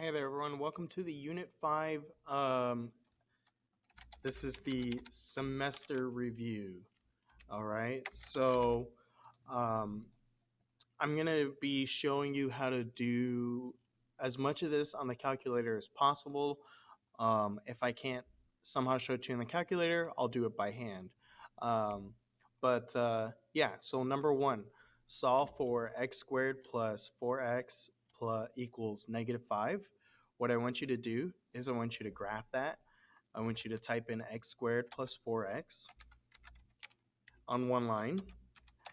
Hey there, everyone. Welcome to the Unit 5. This is the semester review. All right. So um, I'm going to be showing you how to do as much of this on the calculator as possible. If I can't somehow show it to you in the calculator, I'll do it by hand. Yeah, so number one, solve for x squared plus 4x plus equals -5. What I want you to do is I want you to graph that. I want you to type in x squared plus 4x on one line.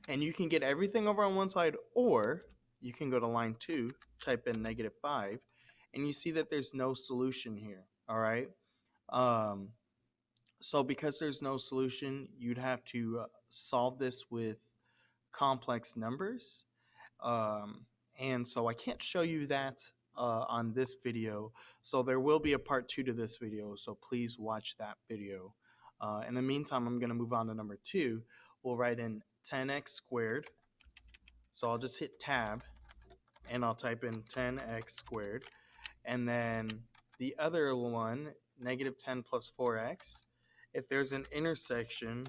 And you can get everything over on one side, or you can go to line 2, type in -5, and you see that there's no solution here. All right. Um, so because there's no solution, you'd have to solve this with complex numbers. Um, and so I can't show you that on this video. So there will be a part 2 to this video. So please watch that video. In the meantime, I'm going to move on to number 2. We'll write in 10x squared. So I'll just hit tab and I'll type in 10x squared. And then the other one, -10 plus 4x. If there's an intersection,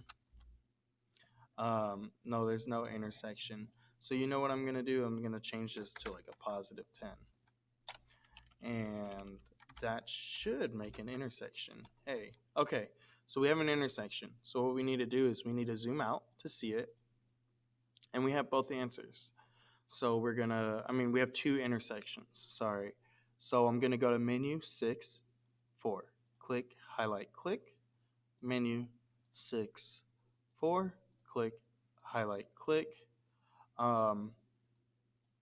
no, there's no intersection. So you know what I'm going to do? I'm going to change this to like a +10. And that should make an intersection. Hey, okay, so we have an intersection. So what we need to do is we need to zoom out to see it. And we have both answers. So we're going to, we have two intersections, sorry. So I'm going to go to menu 6, 4. Click, highlight, click. Menu 6, 4. Click, highlight, click.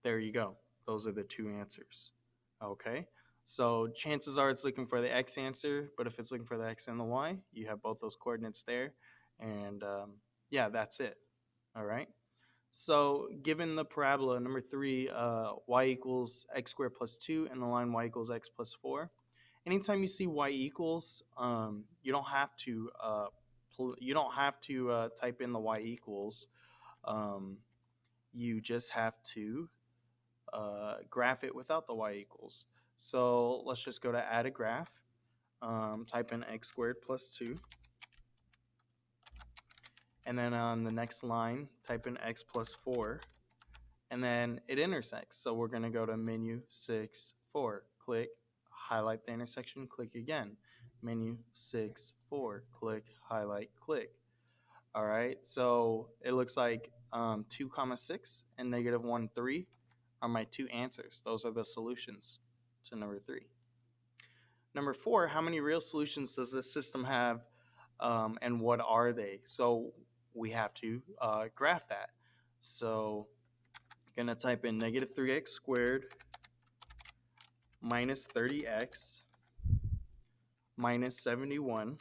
There you go. Those are the two answers. Okay. So chances are it's looking for the x answer, but if it's looking for the x and the y, you have both those coordinates there. And yeah, that's it. All right. So given the parabola number 3, y equals x squared plus 2, and the line y equals x plus 4, anytime you see y equals, you don't have to type in the y equals. You just have to graph it without the y equals. So let's just go to add a graph. Type in x squared plus 2. And then on the next line, type in x plus 4. And then it intersects. So we're going to go to menu 6, 4. Click, highlight the intersection, click again. Menu 6, 4. Click, highlight, click. All right, so it looks like 2, 6 and -1, 3 are my two answers. Those are the solutions to number 3. Number 4, how many real solutions does this system have, and what are they? So we have to graph that. So I'm going to type in -3x squared minus 30x minus 71.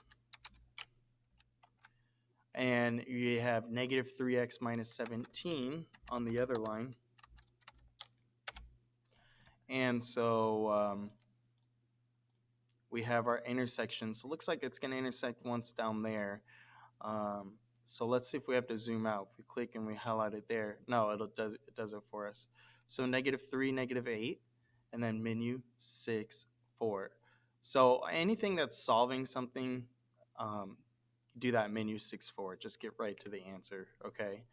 And you have -3x minus 17 on the other line. And so we have our intersection. So it looks like it's going to intersect once down there. So let's see if we have to zoom out. If we click and we highlight it there, no, it does it for us. So -3, -8, and then menu 6, 4. So anything that's solving something, do that menu 6, 4. Just get right to the answer, okay?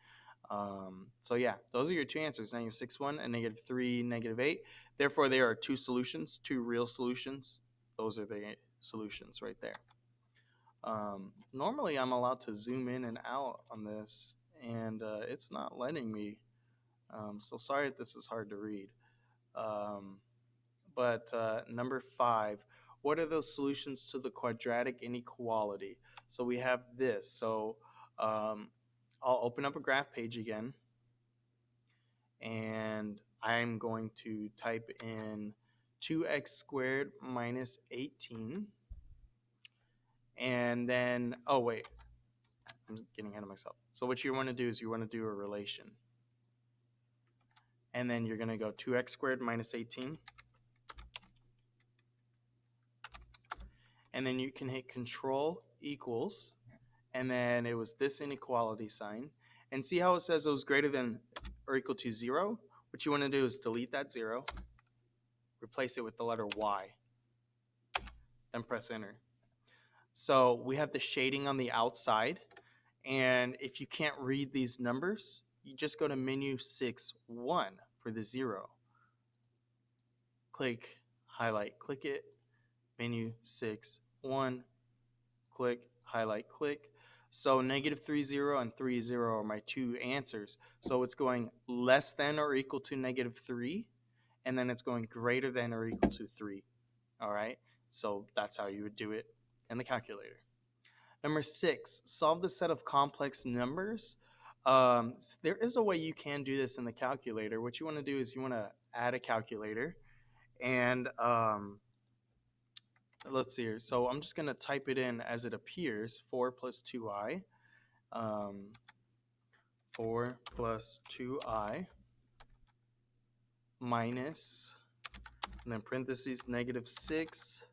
So yeah, those are your two answers, -6, 1 and -3, -8. Therefore, there are two solutions, two real solutions. Those are the solutions right there. Normally, I'm allowed to zoom in and out on this, and it's not letting me. So sorry if this is hard to read. Number 5, what are those solutions to the quadratic inequality? So we have this. So I'll open up a graph page again, and I'm going to type in 2x squared minus 18. And then, oh wait, I'm getting ahead of myself. So what you want to do is you want to do a relation. And then you're going to go 2x squared minus 18. And then you can hit control equals. And then it was this inequality sign. And see how it says it was greater than or equal to 0? What you want to do is delete that 0. replace it with the letter Y. Then press enter. So we have the shading on the outside. And if you can't read these numbers, you just go to menu 6.1 for the 0. Click, highlight, click it, menu 6.1, click, highlight, click. So -3,0 and 3,0 are my two answers. So it's going less than or equal to -3, and then it's going greater than or equal to 3. All right, so that's how you would do it in the calculator. Number 6, solve the set of complex numbers. There is a way you can do this in the calculator. What you want to do is you want to add a calculator, and let's see here. So I'm just going to type it in as it appears, 4 plus 2i. 4 plus 2i minus, and then parentheses, -6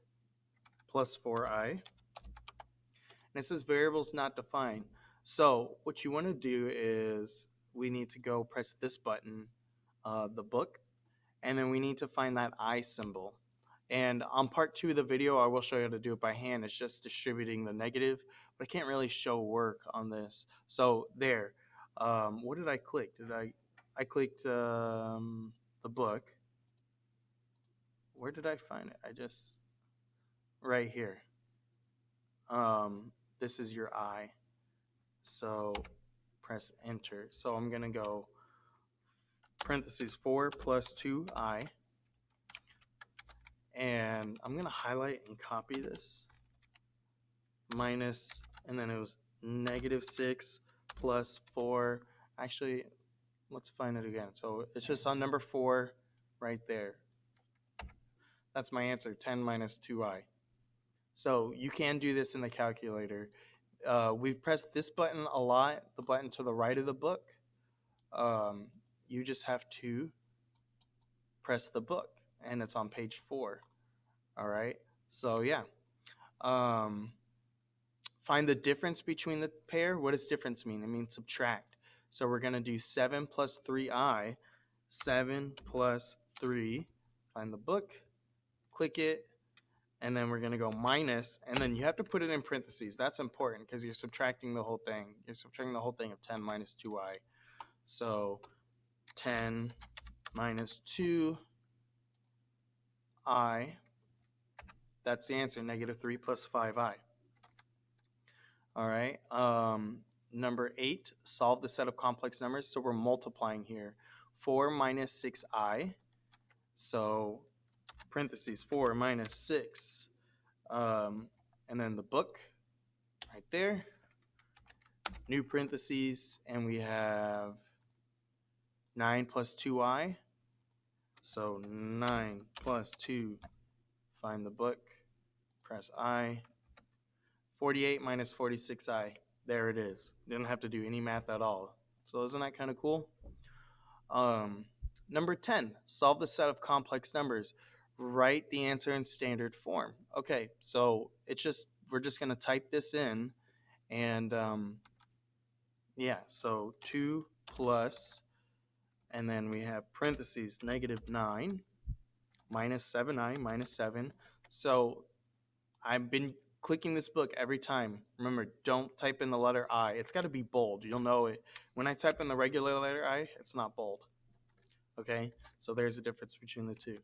plus 4i. And it says variables not defined. So what you want to do is we need to go press this button, the book, and then we need to find that I symbol. And on part 2 of the video, I will show you how to do it by hand. It's just distributing the negative, but I can't really show work on this. So there. What did I click? I clicked the book. Where did I find it? Right here. This is your I. So press enter. So I'm going to go parentheses 4 plus 2i. And I'm going to highlight and copy this. Minus, and then it was -6 plus 4. Actually, let's find it again. So it's just on number 4 right there. That's my answer, 10 minus 2i. So you can do this in the calculator. We've pressed this button a lot, the button to the right of the book. You just have to press the book, and it's on page 4. All right. So yeah. Find the difference between the pair. What does difference mean? It means subtract. So we're going to do 7 plus 3i. 7 plus 3. Find the book. Click it. And then we're going to go minus. And then you have to put it in parentheses. That's important because you're subtracting the whole thing. You're subtracting the whole thing of 10 minus 2i. So 10 minus 2i. That's the answer. -3 plus 5i. All right. Number 8, solve the set of complex numbers. So we're multiplying here. 4 minus 6i. So parentheses 4 minus 6. And then the book right there. New parentheses. And we have 9 plus 2i. So 9 plus 2. Find the book. Press I. 48 minus 46i. There it is. Didn't have to do any math at all. So isn't that kind of cool? Number 10, solve the set of complex numbers. Write the answer in standard form. Okay, so we're just going to type this in, and yeah, so 2 plus, and then we have parentheses, -9 minus 7i minus 7. So I've been clicking this book every time. Remember, don't type in the letter I. It's got to be bold. You'll know it. When I type in the regular letter I, it's not bold. Okay, so there's a difference between the two.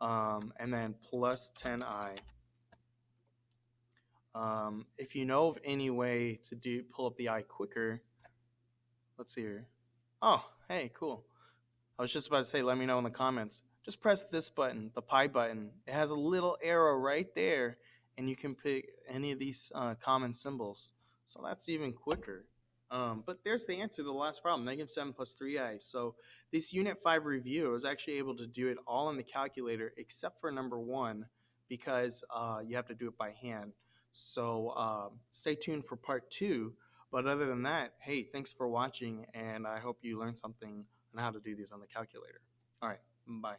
And then plus 10i. If you know of any way to pull up the I quicker, let's see here. Oh, hey, cool. I was just about to say, let me know in the comments. Just press this button, the pi button. It has a little arrow right there, and you can pick any of these common symbols. So that's even quicker. But there's the answer to the last problem, -7 plus 3i. So this Unit 5 review, I was actually able to do it all in the calculator except for number 1 because you have to do it by hand. So stay tuned for part 2. But other than that, hey, thanks for watching, and I hope you learned something on how to do these on the calculator. All right, bye.